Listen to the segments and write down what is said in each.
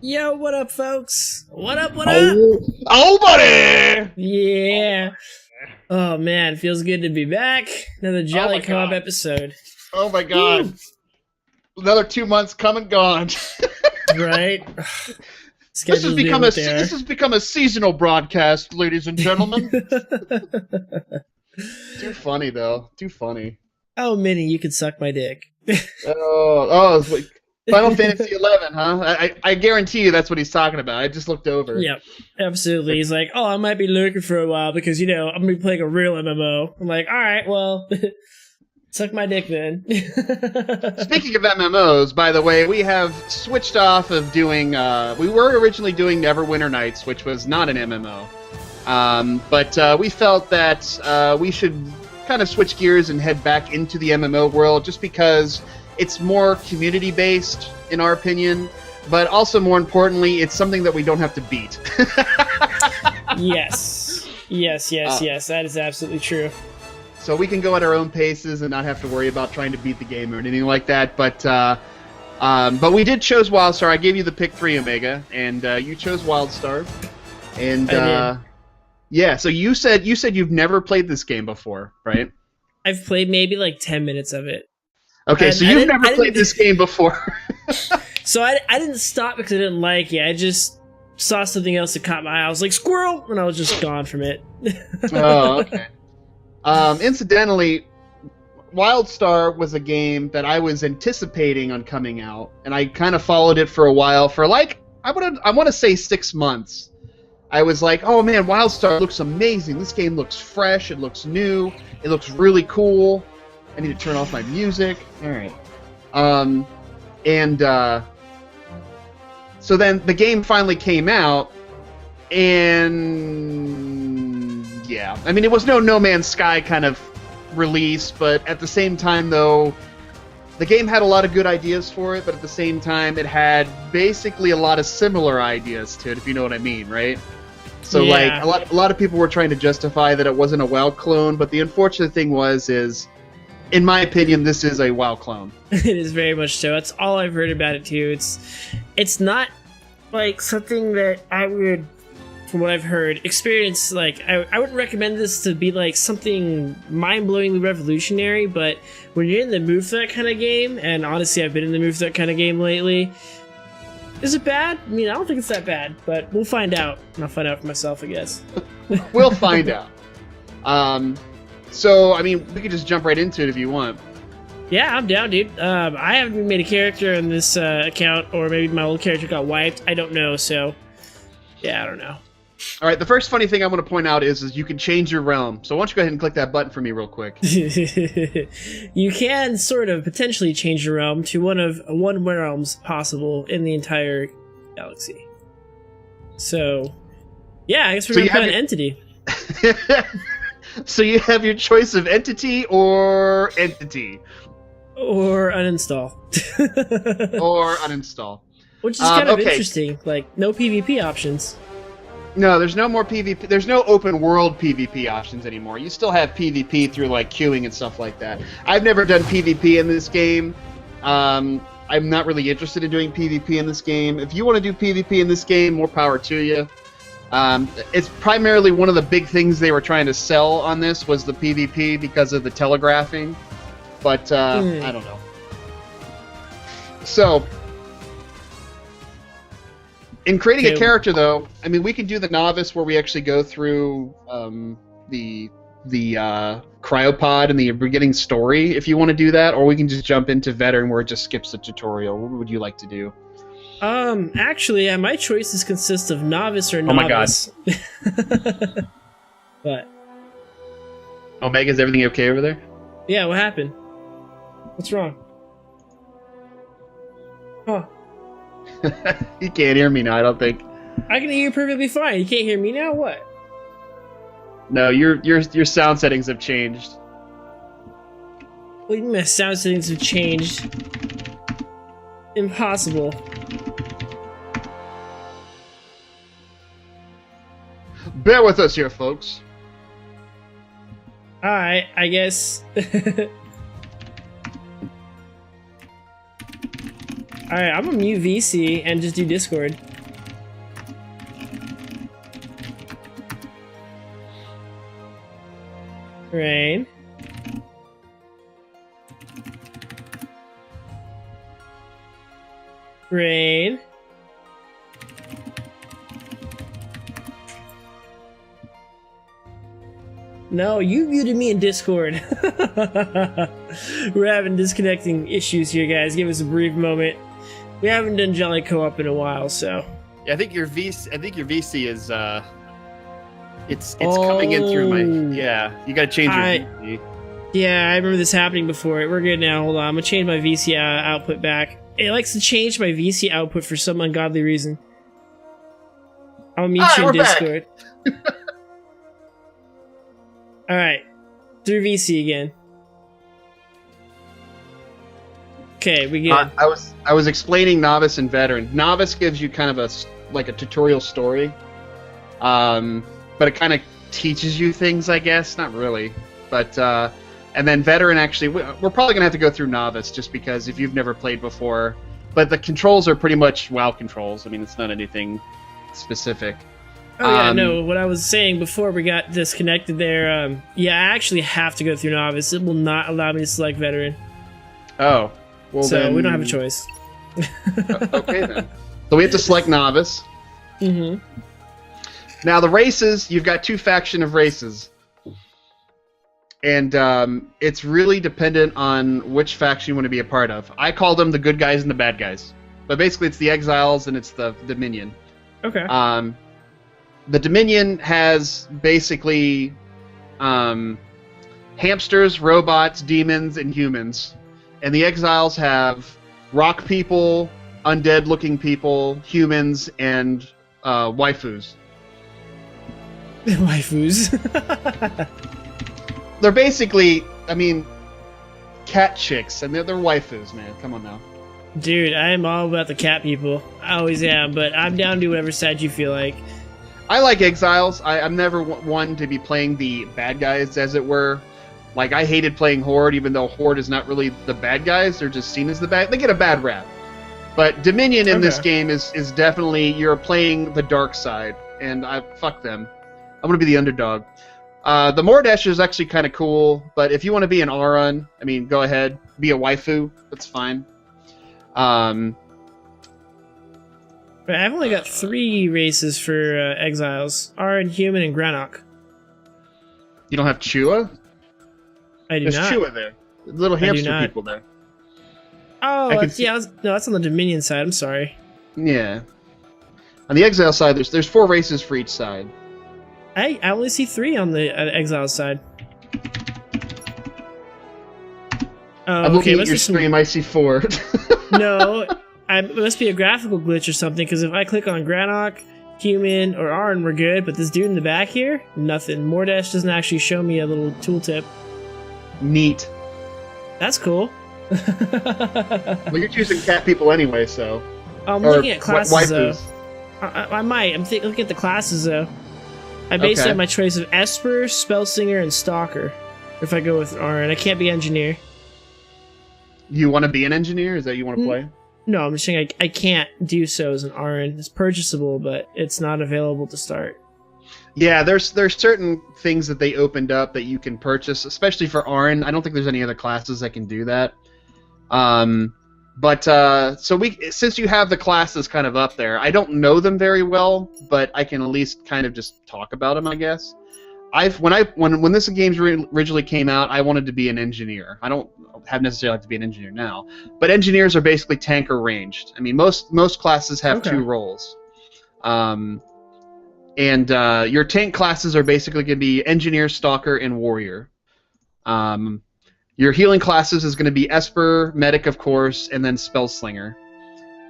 Yo, what up, folks? What up, what up? Oh, buddy! Yeah. Oh, man, feels good to be back. Another Jolly Co-op episode. Oh, my God. Woo. Another 2 months come and gone. Right? This has become a seasonal broadcast, ladies and gentlemen. Too funny, though. Too funny. Oh, Minnie, you can suck my dick. Final Fantasy 11, huh? I guarantee you that's what he's talking about. I just looked over. Yep, absolutely. He's like, oh, I might be lurking for a while because, I'm going to be playing a real MMO. I'm like, all right, well, suck my dick then. Speaking of MMOs, by the way, we have switched off of doing, we were originally doing Neverwinter Nights, which was not an MMO. But we felt that we should kind of switch gears and head back into the MMO world just because it's more community-based, in our opinion, but also, more importantly, it's something that we don't have to beat. Yes, that is absolutely true. So we can go at our own paces and not have to worry about trying to beat the game or anything like that, but we did choose WildStar. I gave you the pick 3, Omega, and you chose WildStar. And yeah, so you said you've never played this game before, right? I've played maybe like 10 minutes of it. Okay, so you've never played this game before. So I didn't stop because I didn't like it. I just saw something else that caught my eye. I was like, squirrel! And I was just gone from it. Oh, okay. Incidentally, WildStar was a game that I was anticipating on coming out, and I kind of followed it for a while, for like, I want to say 6 months. I was like, oh man, WildStar looks amazing. This game looks fresh, it looks new, it looks really cool. I need to turn off my music. All right. So then the game finally came out, And yeah, I mean, it was No Man's Sky kind of release, but at the same time, though, the game had a lot of good ideas for it, but at the same time, it had basically a lot of similar ideas to it, if you know what I mean, right? So, Yeah. like, a lot of people were trying to justify that it wasn't a WoW clone, but the unfortunate thing is, in my opinion, this is a WoW clone. It is very much so. That's all I've heard about it too. It's not like something that I would, from what I've heard, experience. Like I wouldn't recommend this to be like something mind-blowingly revolutionary, but when you're in the mood for that kind of game, and honestly I've been in the mood for that kind of game lately, is it bad? I mean, I don't think it's that bad, but we'll find out. And I'll find out for myself, I guess. We'll find out. So, I mean, we could just jump right into it if you want. Yeah, I'm down, dude. I haven't even made a character in this account, or maybe my old character got wiped. I don't know, so yeah, I don't know. All right, the first funny thing I want to point out is you can change your realm. So why don't you go ahead and click that button for me real quick. You can sort of potentially change your realm to one realms possible in the entire galaxy. So, yeah, I guess we're gonna play an entity. So you have your choice of entity or entity. Or uninstall. Or uninstall. Which is kind of interesting. Like, no PvP options. No, there's no more PvP. There's no open world PvP options anymore. You still have PvP through like queuing and stuff like that. I've never done PvP in this game. I'm not really interested in doing PvP in this game. If you want to do PvP in this game, more power to you. It's primarily one of the big things they were trying to sell on this was the PvP because of the telegraphing. But I don't know. So, in creating a character, though, I mean, we can do the novice where we actually go through the cryopod and the beginning story if you want to do that, or we can just jump into veteran where it just skips the tutorial. What would you like to do? Actually, my choices consist of novice or novice. Oh my god. What? Omega, is everything okay over there? Yeah, what happened? What's wrong? Huh. You can't hear me now, I don't think. I can hear you perfectly fine. You can't hear me now? What? No, your sound settings have changed. What do you mean my sound settings have changed? Impossible. Bear with us here, folks. Alright, I guess. Alright, I'm gonna mute VC and just do Discord. Rein. Rein. No, you muted me in Discord. We're having disconnecting issues here, guys. Give us a brief moment. We haven't done Jolly Co-op in a while, so. Yeah, I think your VC is it's coming in through my. Yeah, you gotta change your VC. Yeah, I remember this happening before. We're good now. Hold on, I'm gonna change my VC output back. It likes to change my VC output for some ungodly reason. I'll meet you in Discord. Alright. Through VC again. Okay, we get. I was explaining novice and veteran. Novice gives you kind of a tutorial story, but it kind of teaches you things, I guess. Not really, but and then veteran actually we're probably gonna have to go through novice just because if you've never played before, but the controls are pretty much WoW controls. I mean, it's not anything specific. Oh yeah, no, what I was saying before we got disconnected there, yeah, I actually have to go through novice. It will not allow me to select veteran. Oh. Well, so then... we don't have a choice. Okay, then. So we have to select novice. Mm-hmm. Now the races, you've got two faction of races. And it's really dependent on which faction you want to be a part of. I call them the good guys and the bad guys. But basically it's the exiles and it's the Dominion. Okay. The Dominion has basically hamsters, robots, demons, and humans. And the exiles have rock people, undead-looking people, humans, and waifus. Waifus. They're basically, I mean, cat chicks, and they're waifus, man. Come on now. Dude, I am all about the cat people. I always am, but I'm down to do whatever side you feel like. I like Exiles. I'm never one to be playing the bad guys, as it were. Like, I hated playing Horde, even though Horde is not really the bad guys. They're just seen as the bad. They get a bad rap. But Dominion in this game is definitely, you're playing the dark side, and fuck them. I'm going to be the underdog. The Mordesh is actually kind of cool, but if you want to be an Aron, I mean, go ahead. Be a waifu. That's fine. I've only got 3 races for Exiles. Aron, Human, and Granok. You don't have Chua? I do There's not. Chua there. Little hamster people there. Oh, that's on the Dominion side. I'm sorry. Yeah. On the Exile side, there's 4 races for each side. I only see 3 on the Exile side. I'm looking at your stream. I see 4. No, it must be a graphical glitch or something. Because if I click on Granok, Human, or Aron, we're good. But this dude in the back here, nothing. Mordesh doesn't actually show me a little tooltip. Neat. That's cool. Well, you're choosing cat people anyway, so. I'm looking at classes though. Waifus. I might. I'm looking at the classes though. I based it on my choice of Esper, Spellslinger, and Stalker. If I go with Aron, I can't be Engineer. You want to be an engineer? Is that you want to play? No, I'm just saying I can't do so as an Aron. It's purchasable, but it's not available to start. Yeah, there's certain things that they opened up that you can purchase, especially for Aron. I don't think there's any other classes that can do that. Since you have the classes kind of up there, I don't know them very well, but I can at least kind of just talk about them, I guess. When this game originally came out, I wanted to be an engineer. I don't have necessarily to be an engineer now, but engineers are basically tank or ranged. I mean, most classes have 2 roles. Your tank classes are basically going to be engineer, stalker, and warrior. Your healing classes is going to be Esper, medic, of course, and then spellslinger.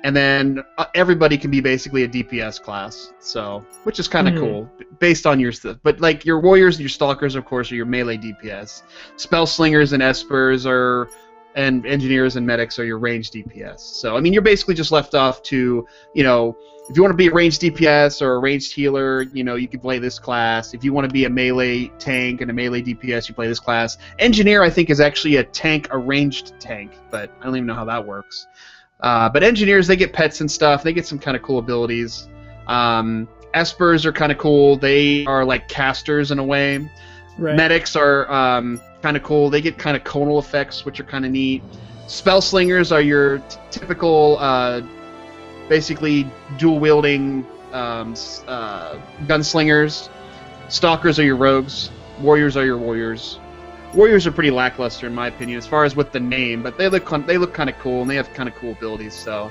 And then everybody can be basically a DPS class, so which is kind of cool based on your stuff. But like your warriors and your stalkers, of course, are your melee DPS. Spellslingers and espers and engineers and medics are your ranged DPS. So I mean, you're basically just left off to, you know, if you want to be a ranged DPS or a ranged healer, you know, you can play this class. If you want to be a melee tank and a melee DPS, you play this class. Engineer, I think, is actually a ranged tank, but I don't even know how that works. But engineers, they get pets and stuff. They get some kind of cool abilities. Espers are kind of cool. They are like casters in a way. Right. Medics are kind of cool. They get kind of conal effects, which are kind of neat. Spellslingers are your typical, basically dual-wielding gunslingers. Stalkers are your rogues. Warriors are your warriors. Warriors are pretty lackluster in my opinion, as far as with the name, but they look kind of cool and they have kind of cool abilities. So,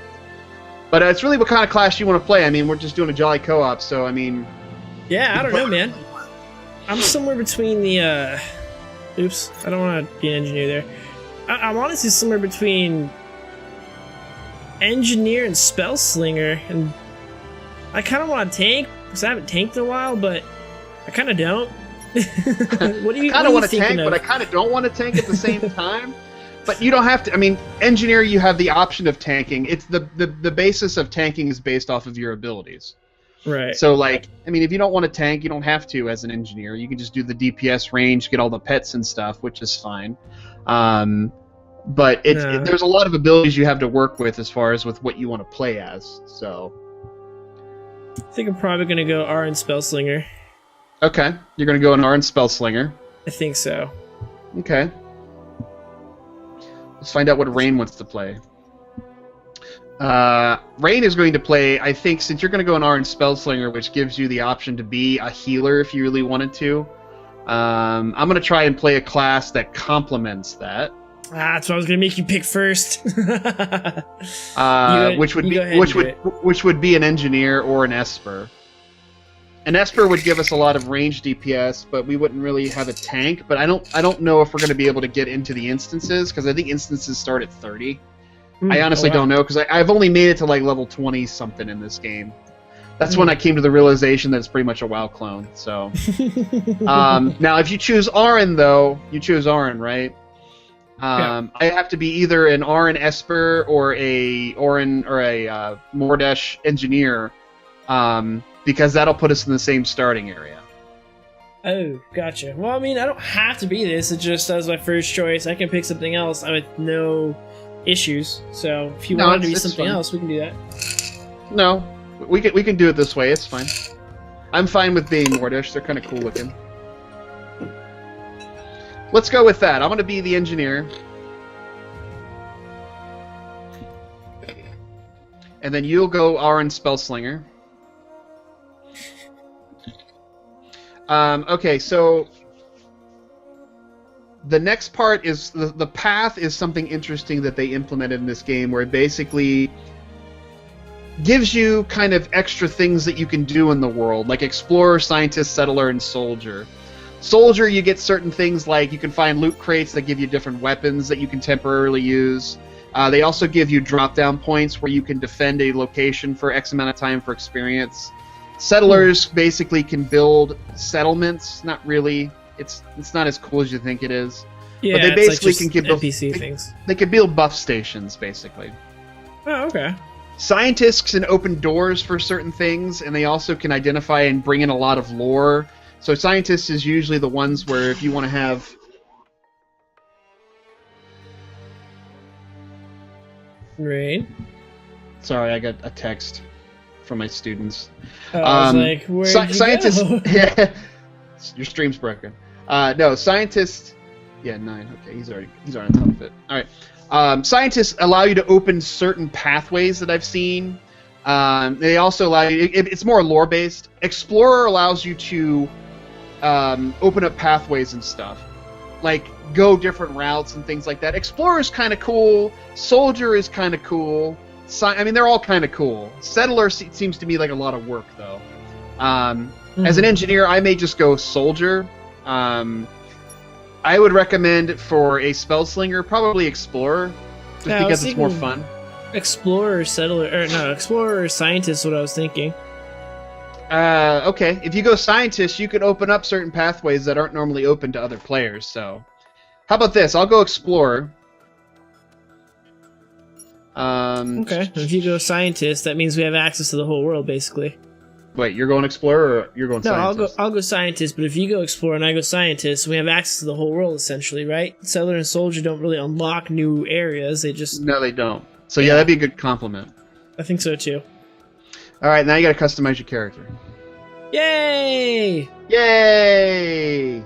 but it's really what kind of class you want to play. I mean, we're just doing a jolly co-op, so I mean. Yeah, I don't know, man. I'm somewhere between the. Oops, I don't want to be an engineer there. I'm honestly somewhere between engineer and spellslinger, and I kind of want to tank because I haven't tanked in a while, but I kind of don't. What do you? I kind of want to tank, but I kind of don't want to tank at the same time. But you don't have to. I mean, engineer, you have the option of tanking. It's the basis of tanking is based off of your abilities. Right. So, like, I mean, if you don't want to tank, you don't have to as an engineer. You can just do the DPS range, get all the pets and stuff, which is fine. But there's a lot of abilities you have to work with as far as with what you want to play as. So, I think I'm probably gonna go Aron Spellslinger. Okay, you're gonna go an Aron Spellslinger. I think so. Okay. Let's find out what Rein wants to play. Rein is going to play, I think, since you're going to go an Aron Spellslinger, which gives you the option to be a healer if you really wanted to. I'm going to try and play a class that complements that. That's what I was going to make you pick first. Which would be an engineer or an esper. An esper would give us a lot of range DPS, but we wouldn't really have a tank. But I don't know if we're going to be able to get into the instances, because I think instances start at 30. I honestly don't know, because I've only made it to like level 20 something in this game. That's when I came to the realization that it's pretty much a WoW clone. So, now if you choose Auron, though, you choose Auron, right? I have to be either an Auron Esper or a Auron or a Mordesh engineer, because that'll put us in the same starting area. Oh, gotcha. Well, I mean, I don't have to be this. It just as my first choice. I can pick something else with no issues. So if you want to be something else, we can do that. No, we can do it this way. It's fine. I'm fine with being Mordesh. They're kind of cool looking. Let's go with that. I'm going to be the engineer. And then you'll go Auron Spellslinger. Okay, so the next part is the path is something interesting that they implemented in this game, where it basically gives you kind of extra things that you can do in the world, like explorer, scientist, settler, and soldier. Soldier, you get certain things like you can find loot crates that give you different weapons that you can temporarily use. They also give you drop-down points where you can defend a location for X amount of time for experience. Settlers basically can build settlements. Not really. It's not as cool as you think it is. Yeah, but they basically it's like can build NPC things. They can build buff stations, basically. Oh, okay. Scientists can open doors for certain things, and they also can identify and bring in a lot of lore. So scientists is usually the ones where if you want to have... Right. Sorry, I got a text from my students. I was like, where'd scientists, you go? Yeah, your stream's broken. No, scientists... Yeah, 9. Okay, he's already on top of it. All right. Scientists allow you to open certain pathways that I've seen. They also allow you... It's more lore-based. Explorer allows you to open up pathways and stuff. Like, go different routes and things like that. Explorer is kind of cool. Soldier is kind of cool. I mean, they're all kind of cool. Settler seems to me like a lot of work, though. As an engineer, I may just go soldier. I would recommend for a spellslinger, probably explorer, just because it's more fun. Explorer, settler, or no, explorer or scientist is what I was thinking. Okay, if you go scientist, you can open up certain pathways that aren't normally open to other players, so... How about this? I'll go explorer. Okay, if you go scientist, that means we have access to the whole world, basically. Wait, you're going explorer, or you're going scientist? No, I'll go scientist, but if you go explorer and I go scientist, we have access to the whole world, essentially, right? Settler and soldier don't really unlock new areas, they just... No, they don't. So yeah, that'd be a good compliment. I think so, too. Alright, now you gotta customize your character. Yay! Yay!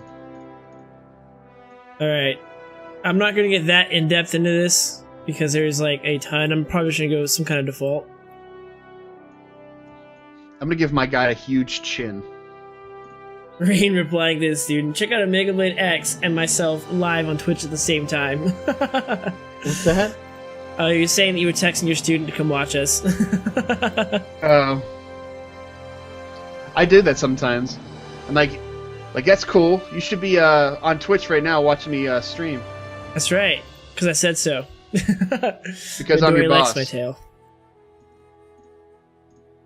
Alright. I'm not gonna get that in-depth into this, because there's like a ton. I'm probably just gonna go with some kind of default. I'm gonna give my guy a huge chin. Rein replying to this student, check out a Mega Blade X and myself live on Twitch at the same time. What's that? You're saying that you were texting your student to come watch us. I did that sometimes. I'm like, that's cool. You should be on Twitch right now watching me stream. That's right, because I said so. Because I'm your boss. Likes my tail.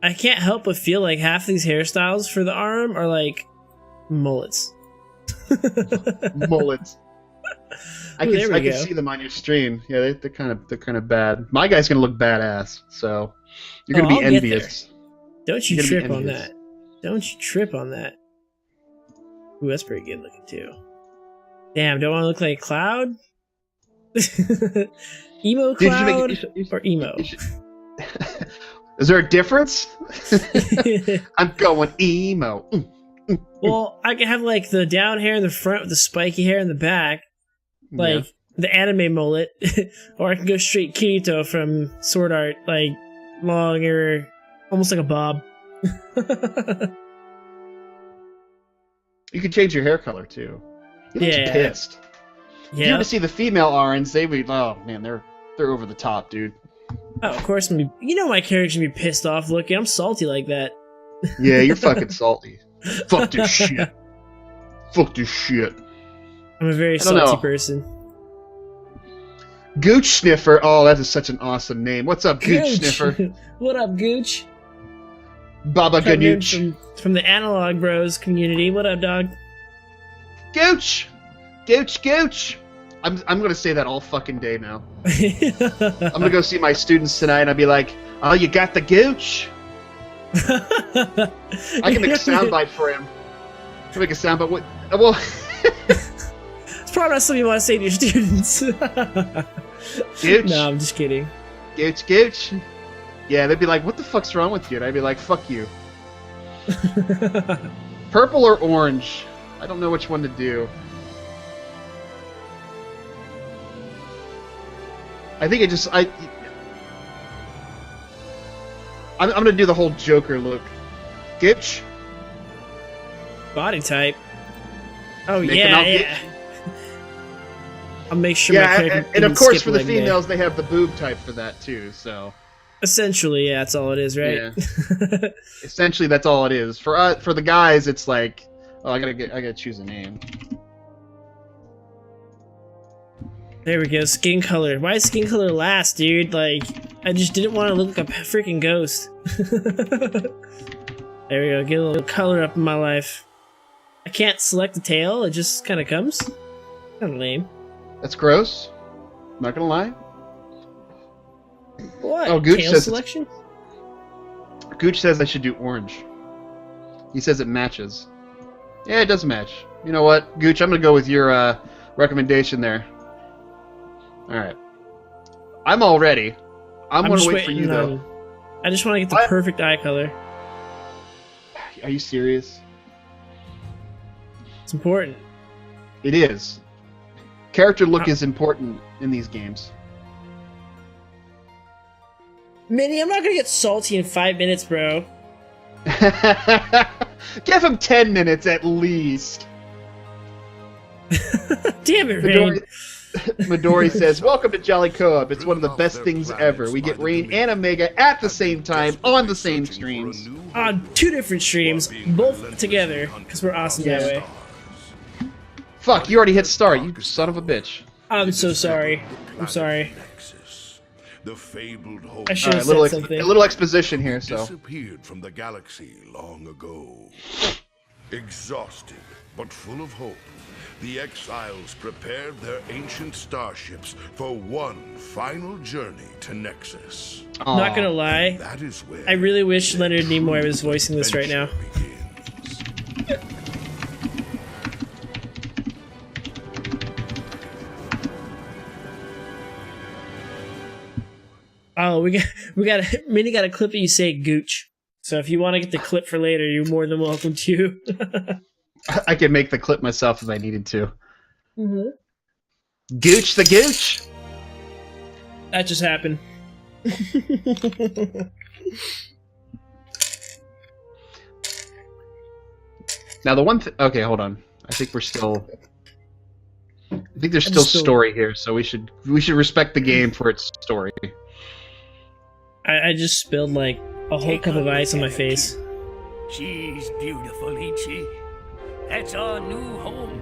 I can't help but feel like half these hairstyles for the arm are like mullets. Mullets. I can see them on your stream. Yeah, they're kind of bad. My guy's gonna look badass, so you're gonna be envious. Don't you trip on that. Don't you trip on that. Ooh, that's pretty good looking too. Damn, do I want to look like Cloud? Emo Cloud or emo? Is there a difference? I'm going emo. Well, I can have like the down hair in the front with the spiky hair in the back, like the anime mullet, or I can go straight Kirito from Sword Art, like long hair, almost like a bob. You can change your hair color too. You look pissed. Yeah. If you ever see the female Aurons, oh man, they're over the top, dude. Oh, of course, you know my character's gonna be pissed off looking. I'm salty like that. Yeah, you're fucking salty. Fuck this shit. Fuck this shit. I'm a very salty person. Gooch Sniffer. Oh, that is such an awesome name. What's up, Gooch Sniffer? What up, Gooch? Baba Ganoush. From the Analog Bros community. What up, dog? Gooch! Gooch, gooch! I'm gonna say that all fucking day now. I'm gonna go see my students tonight and I'll be like, oh, you got the gooch? I can make a soundbite for him. I can make a soundbite. What? Well, it's probably not something you want to say to your students. Gooch? No, I'm just kidding. Gooch, gooch? Yeah, they'd be like, what the fuck's wrong with you? And I'd be like, fuck you. Purple or orange? I don't know which one to do. I think I'm gonna do the whole Joker look. Gitch? Body type. Oh, Make yeah. I'll make sure my character and of can course skip for the leg day. females, they have the boob type for that too, so... Essentially, yeah, that's all it is, right? Yeah. Essentially, that's all it is. For the guys, it's like... Oh, I gotta choose a name. There we go, skin color. Why is skin color last, dude? Like, I just didn't want to look like a freaking ghost. There we go, get a little color up in my life. I can't select the tail, it just kind of comes. Kind of lame. That's gross. I'm not gonna lie. What? Oh, Gooch tail says selection? Gooch says I should do orange. He says it matches. Yeah, it does match. You know what, Gooch? I'm gonna go with your recommendation there. All right. I'm all ready. I'm gonna wait for you though. I just want to get the perfect eye color. Are you serious? It's important. It is. Character look is important in these games. Minnie, I'm not gonna get salty in 5 minutes, bro. Give him 10 minutes at least. Damn it, Rein. Midori says, welcome to Jolly Co-op. It's one of the best things ever. We get Rein and Omega at the same time on the same streams. On 2 different streams, both together, because we're awesome that way. Fuck, you already hit start, you son of a bitch. I'm so sorry. I'm sorry. I should have said something. A little exposition here, so. Disappeared from the galaxy long ago. Exhausted, but full of hope, the exiles prepared their ancient starships for one final journey to Nexus. I'm not gonna lie, That is where I really wish Leonard Nimoy was voicing this right now. begins. Oh, Minnie got a clip that you say Gooch. So if you want to get the clip for later, you're more than welcome to. I could make the clip myself if I needed to. Mm-hmm. Gooch the Gooch! That just happened. Now the one okay, hold on. I think there's still story here, so we should respect the game for its story. I just spilled like a whole cup of ice on my face. She's beautiful, ain't she? That's our new home,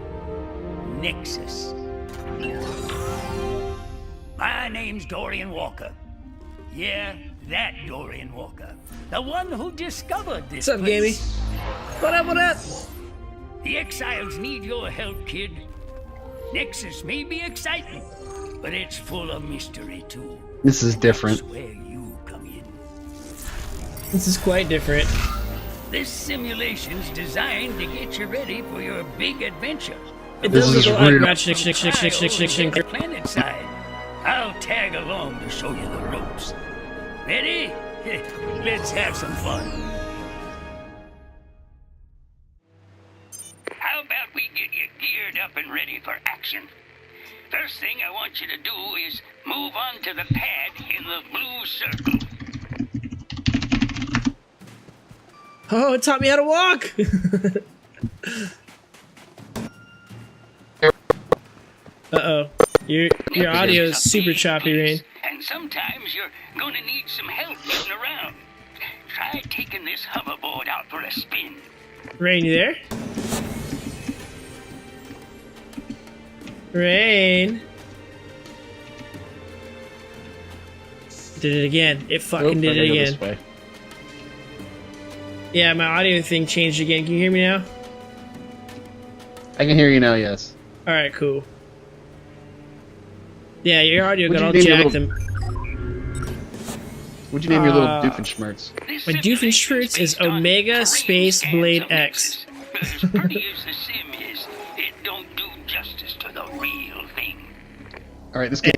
Nexus. My name's Dorian Walker. Yeah, that Dorian Walker. The one who discovered this What's up, Gamey? place. What up, what up? The exiles need your help, kid. Nexus may be exciting, but it's full of mystery, too. This is different. That's where you come in. This is quite different. This simulation's designed to get you ready for your big adventure. It This doesn't is go real. like The planet side. I'll tag along to show you the ropes. Ready? Let's have some fun. How about we get you geared up and ready for action? First thing I want you to do is move on to the pad in the blue circle. Oh, it taught me how to walk! Uh-oh. Your audio is super choppy, Rein. And sometimes you're gonna need some help getting around. Try taking this hoverboard out for a spin. Rein, you there? Rein. Did it again. It fucking did it again. Yeah, my audio thing changed again. Can you hear me now? I can hear you now, yes. Alright, cool. Yeah, your audio What'd got you all name your jacked. What'd you name your little Doofenshmirtz? My Doofenshmirtz is Omega Space Blade X. As pretty as the sim is, it don't do justice to the real thing. Alright, this game.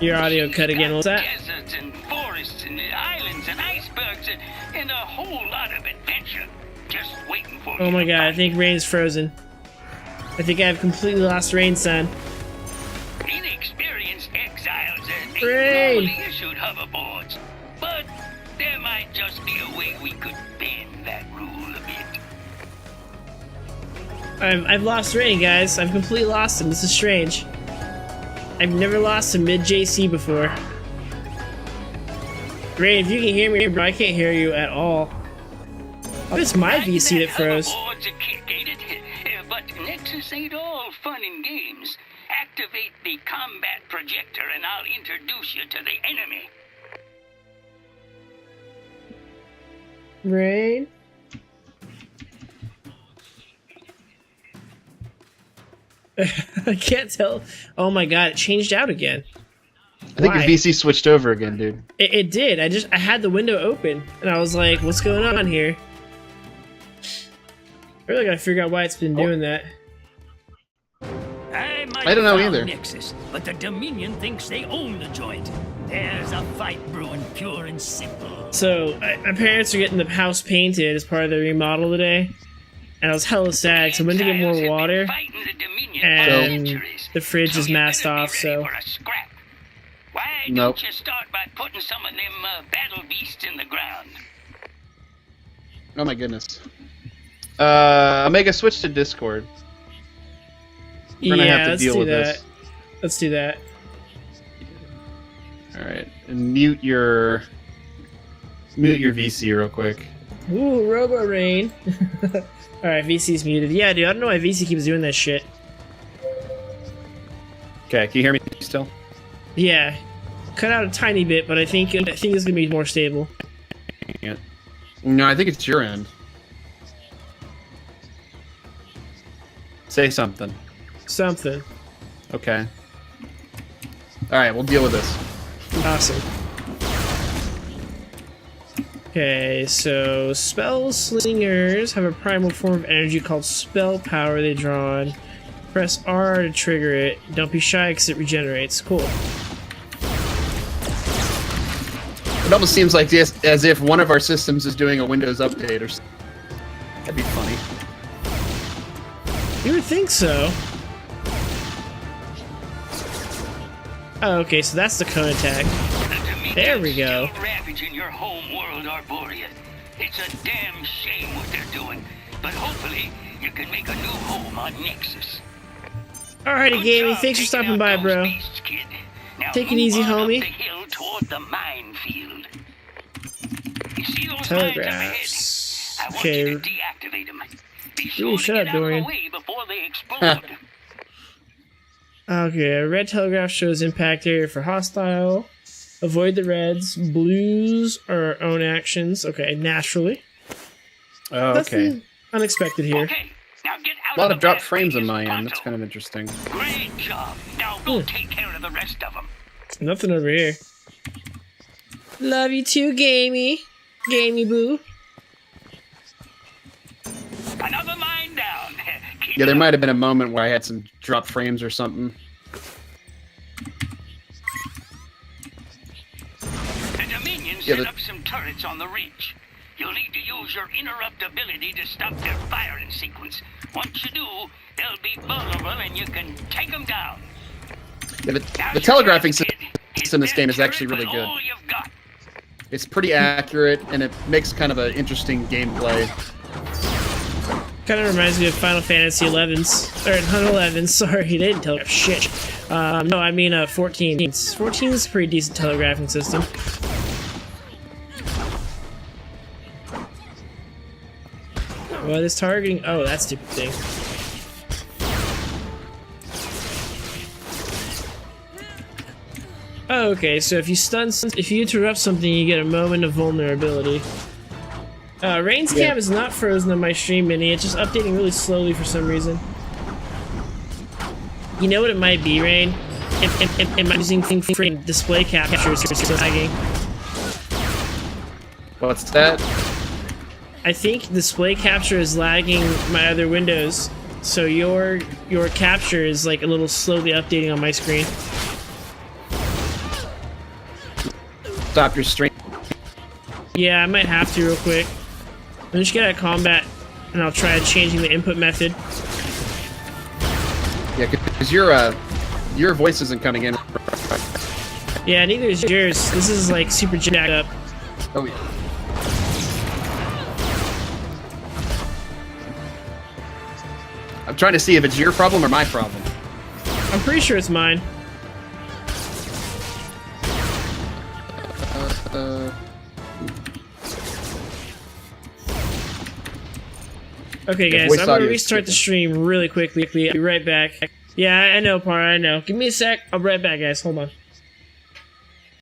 Your audio cut again. What's that? Deserts and forests and islands and icebergs and a whole lot of adventure just waiting for you. Oh my god, I think Rain's frozen. I think I've completely lost Rain, son. Inexperienced exiles ain't Rain! normally issued hoverboards, but there might just be a way we could bend that rule a bit. I've lost Rain, guys. I've completely lost him. This is strange. I've never lost a mid-JC before. Rain, if you can hear me, bro, I can't hear you at all. Oh, it's my VC that froze. Hoverboard's a kick, ain't it? But Nexus ain't all fun and games. Activate the combat projector and I'll introduce you to the enemy. Rain? I can't tell. Oh my god, it changed out again. I think your Why? VC switched over again, dude. It did. I had the window open and I was like, what's going on here? I really gotta figure out why it's been doing that. I don't know either. Nexus, but the Dominion thinks they own the joint. There's a fight brewing, pure and simple. So, my parents are getting the house painted as part of the remodel today. And I was hella sad, so I went to get more water. And the fridge is masked off, so... Why Nope. don't you start by putting some of them battle beasts in the ground? Oh my goodness. Omega, switch to Discord. We're gonna have to let's deal do with that. this. Let's do that. Alright, and mute your VC real quick. Ooh, Robo Rain. Alright, VC's muted. Yeah, dude, I don't know why VC keeps doing that shit. Okay, can you hear me still? Yeah. Cut out a tiny bit, but I think it's gonna be more stable. Yeah. No, I think it's your end. Say something. Something. Okay. Alright, we'll deal with this. Awesome. Okay, so spell slingers have a primal form of energy called spell power they draw on. Press R to trigger it. Don't be shy because it regenerates. Cool. It almost seems like this as if one of our systems is doing a Windows update or something. That'd be funny. You would think so. Oh, okay, so that's the cone attack. There we go. Still ravaging your home world, Arborea. It's a damn shame what they're doing, but hopefully you can make a new home on Nexus. Alrighty, Good Gamey. job Thanks for taking stopping out by, those bro. beasts, kid. Now Take it move easy, on up homie. the hill toward the minefield. You see those Telegraphs. mines up ahead? I want Okay. you to deactivate them. Be Ooh, sure to shut get up, out of Dorian. the way before they explode. Okay, a red telegraph shows impact area for hostile. Avoid the reds. Blues are own actions. Okay, naturally. Oh, okay. Nothing unexpected here. Okay, now get out A lot of of the dropped bad frames on ways, my end. pronto. That's kind of interesting. Great job. Now go take care of the rest of them. Nothing over here. Love you too, Gamey. Gamey boo. Another mine down. Keep Yeah, it there up. might have been a moment where I had some dropped frames or something. The Dominion Yeah, set the- up some turrets on the ridge. You'll need to use your interrupt ability to stop their firing sequence. Once you do, they'll be vulnerable and you can take them down. Yeah, Now the your telegraphing chance, kid. system in this Hit game that is actually turret really with good. all you've got. It's pretty accurate, and it makes kind of an interesting gameplay. Kind of reminds me of Final Fantasy 11's. Or 11, sorry, they didn't telegraph shit. No, I mean 14. 14 is a pretty decent telegraphing system. What is targeting? Oh, that stupid thing. Oh, okay, so if you interrupt something, you get a moment of vulnerability. Rain's cam is not frozen on my stream mini, it's just updating really slowly for some reason. You know what it might be, Rain? It might be using freaking display captures or lagging. What's that? I think display capture is lagging my other windows, so your capture is like a little slowly updating on my screen. Stop your stream. Yeah, I might have to real quick. Let me just get out of combat, and I'll try changing the input method. Yeah, because your voice isn't coming in. Yeah, neither is yours. This is like super jacked up. Oh yeah. I'm trying to see if it's your problem or my problem. I'm pretty sure it's mine. Okay, guys, I'm gonna restart the stream really quickly. I'll be right back. Yeah, I know, Par, I know. Give me a sec. I'll be right back, guys. Hold on.